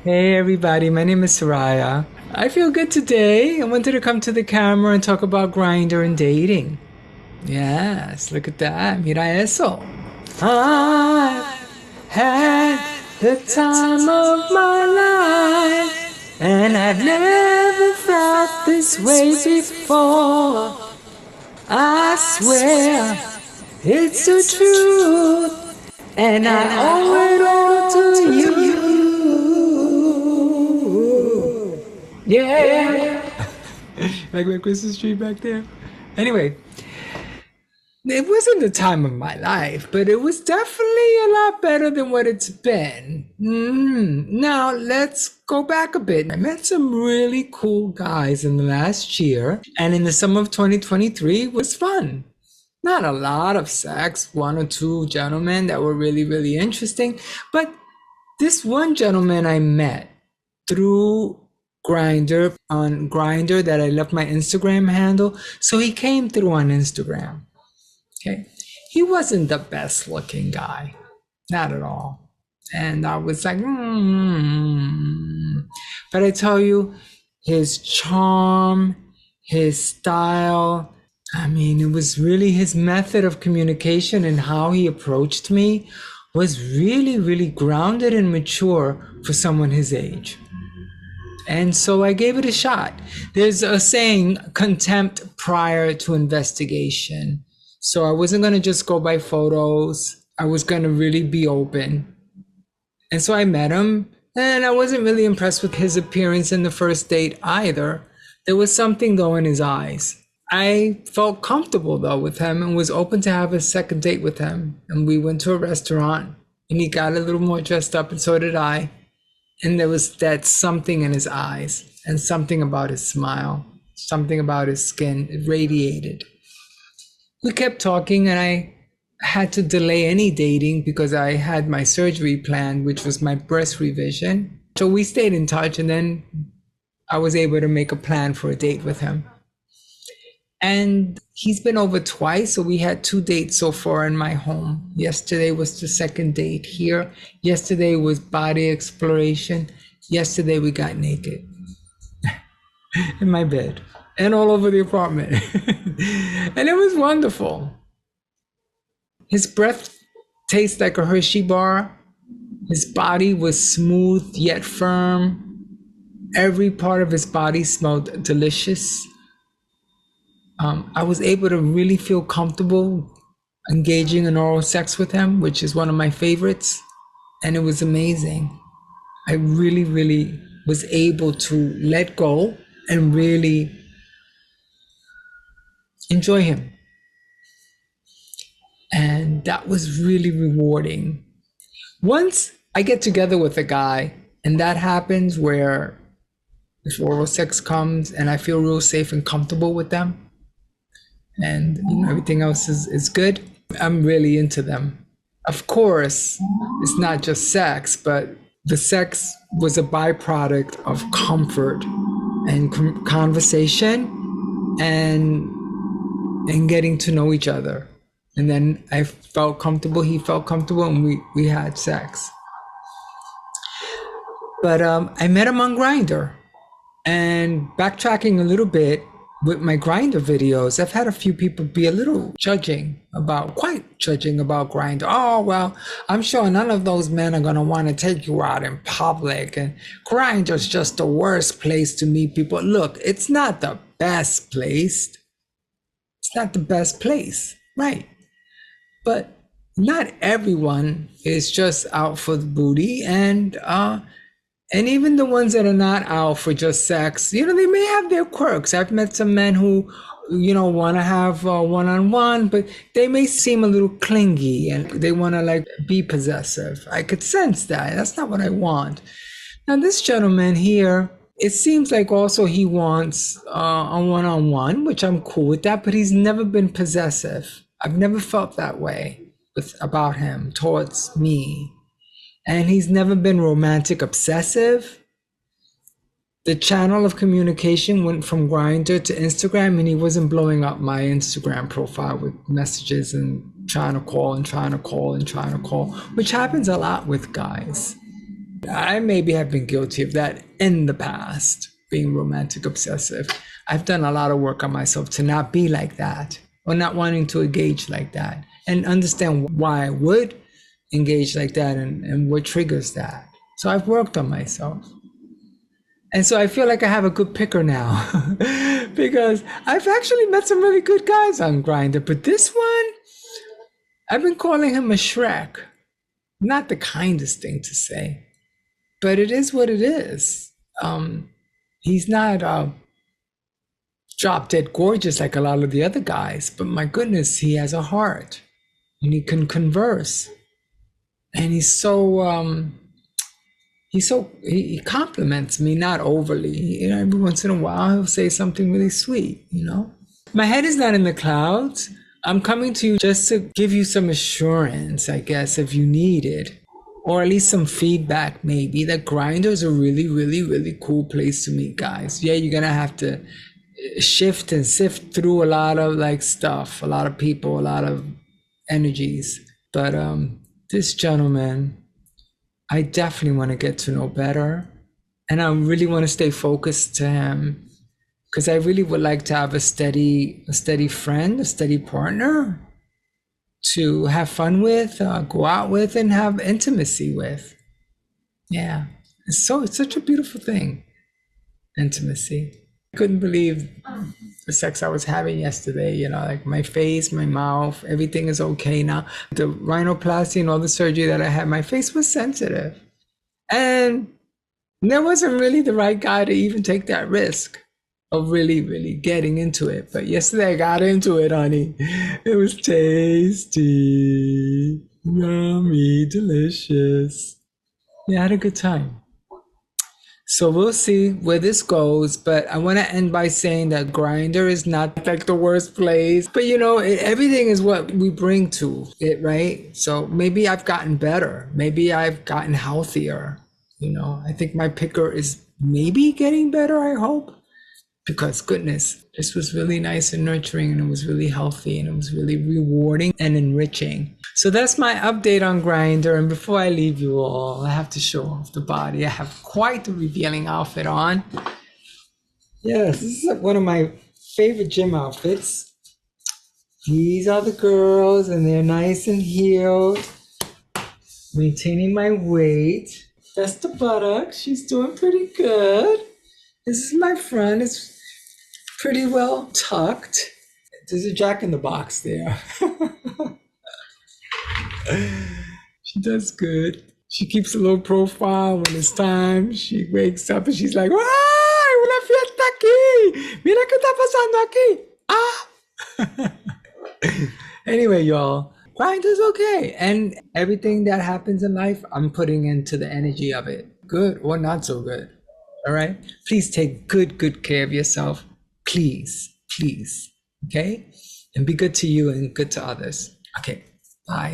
Hey everybody, my name is Soraya. I feel good today. I wanted to come to the camera and talk about Grindr and dating. Yes, look at that. Mira eso. I had the time of my life, and I've never felt this way before. I swear it's the truth, and I owe it all to you. Yeah. Like my Christmas tree back there. Anyway, it wasn't the time of my life, but it was definitely a lot better than what it's been. Now, let's go back a bit. I met some really cool guys in the last year, and in the summer of 2023 it was fun. Not a lot of sex, one or two gentlemen that were really, really interesting, but this one gentleman I met through Grindr, on Grindr, that I left my Instagram handle, so he came through on Instagram. Okay. He wasn't the best looking guy, not at all. And I was like, But I tell you, his charm, his style, I mean, it was really his method of communication and how he approached me was really, really grounded and mature for someone his age. And so I gave it a shot. There's a saying, contempt prior to investigation. So I wasn't going to just go by photos. I was going to really be open. And so I met him, and I wasn't really impressed with his appearance in the first date either. There was something though in his eyes. I felt comfortable though with him and was open to have a second date with him. And we went to a restaurant, and he got a little more dressed up, and so did I. And there was that something in his eyes and something about his smile, something about his skin. It radiated. We kept talking, and I had to delay any dating because I had my surgery planned, which was my breast revision. So we stayed in touch, and then I was able to make a plan for a date with him. And he's been over twice, so we had 2 dates so far in my home. Yesterday was the second date here. Yesterday was body exploration. Yesterday we got naked in my bed and all over the apartment. And it was wonderful. His breath tastes like a Hershey bar. His body was smooth yet firm. Every part of his body smelled delicious. I was able to really feel comfortable engaging in oral sex with him, which is one of my favorites. And it was amazing. I really, really was able to let go and really enjoy him. And that was really rewarding. Once I get together with a guy, and that happens where if oral sex comes and I feel real safe and comfortable with them, and everything else is good, I'm really into them. Of course, it's not just sex, but the sex was a byproduct of comfort and conversation and getting to know each other. And then I felt comfortable, he felt comfortable, and we had sex. But I met him on Grindr. And backtracking a little bit, with my Grindr videos, I've had a few people be a little quite judging about Grindr. Oh, well, I'm sure none of those men are going to want to take you out in public. And Grindr's just the worst place to meet people. Look, it's not the best place. It's not the best place, right? But not everyone is just out for the booty. And even the ones that are not out for just sex, they may have their quirks. I've met some men who, want to have one-on-one, but they may seem a little clingy and they want to be possessive. I could sense that. That's not what I want. Now, this gentleman here, it seems like also he wants a one-on-one, which I'm cool with that, but he's never been possessive. I've never felt that way about him towards me. And he's never been romantic obsessive. The channel of communication went from Grindr to Instagram, and he wasn't blowing up my Instagram profile with messages and trying to call, which happens a lot with guys. I maybe have been guilty of that in the past, being romantic obsessive. I've done a lot of work on myself to not be like that, or not wanting to engage like that, and understand why I would engage like that, and what triggers that. So I've worked on myself. And so I feel like I have a good picker now because I've actually met some really good guys on Grindr. But this one, I've been calling him a Shrek. Not the kindest thing to say, but it is what it is. He's not drop dead gorgeous like a lot of the other guys, but my goodness, he has a heart and he can converse. And he compliments me, not overly. You know, every once in a while he'll say something really sweet, you know. My head is not in the clouds. I'm coming to you just to give you some assurance, I guess, if you need it, or at least some feedback maybe, that Grindr is a really, really, really cool place to meet guys. Yeah, you're gonna have to shift and sift through a lot of like stuff, a lot of people, a lot of energies. But this gentleman, I definitely want to get to know better, and I really want to stay focused to him because I really would like to have a steady friend, a steady partner to have fun with, go out with, and have intimacy with. Yeah, it's such a beautiful thing, intimacy. I couldn't believe the sex I was having yesterday, you know, like my face, my mouth, everything is okay now. The rhinoplasty and all the surgery that I had, my face was sensitive. And there wasn't really the right guy to even take that risk of really, really getting into it. But yesterday I got into it, honey. It was tasty, yummy, delicious. Yeah, I had a good time. So we'll see where this goes, but I want to end by saying that Grindr is not like the worst place, but you know, everything is what we bring to it, right? So maybe I've gotten better. Maybe I've gotten healthier. You know, I think my picker is maybe getting better, I hope, because goodness, this was really nice and nurturing, and it was really healthy, and it was really rewarding and enriching. So that's my update on Grindr. And before I leave you all, I have to show off the body. I have quite the revealing outfit on. Yes, this is one of my favorite gym outfits. These are the girls, and they're nice and healed, maintaining my weight. That's the buttocks. She's doing pretty good. This is my front. It's pretty well tucked. There's a Jack in the Box there. She does good. She keeps a low profile when it's time. She wakes up and she's like, ¡ay! ¡Una fiesta aquí! ¡Mira qué está pasando aquí! Ah! Anyway, y'all, Grindr's okay. And everything that happens in life, I'm putting into the energy of it. Good or not so good. All right? Please take good care of yourself. Please. Okay? And be good to you and good to others. Okay. Bye.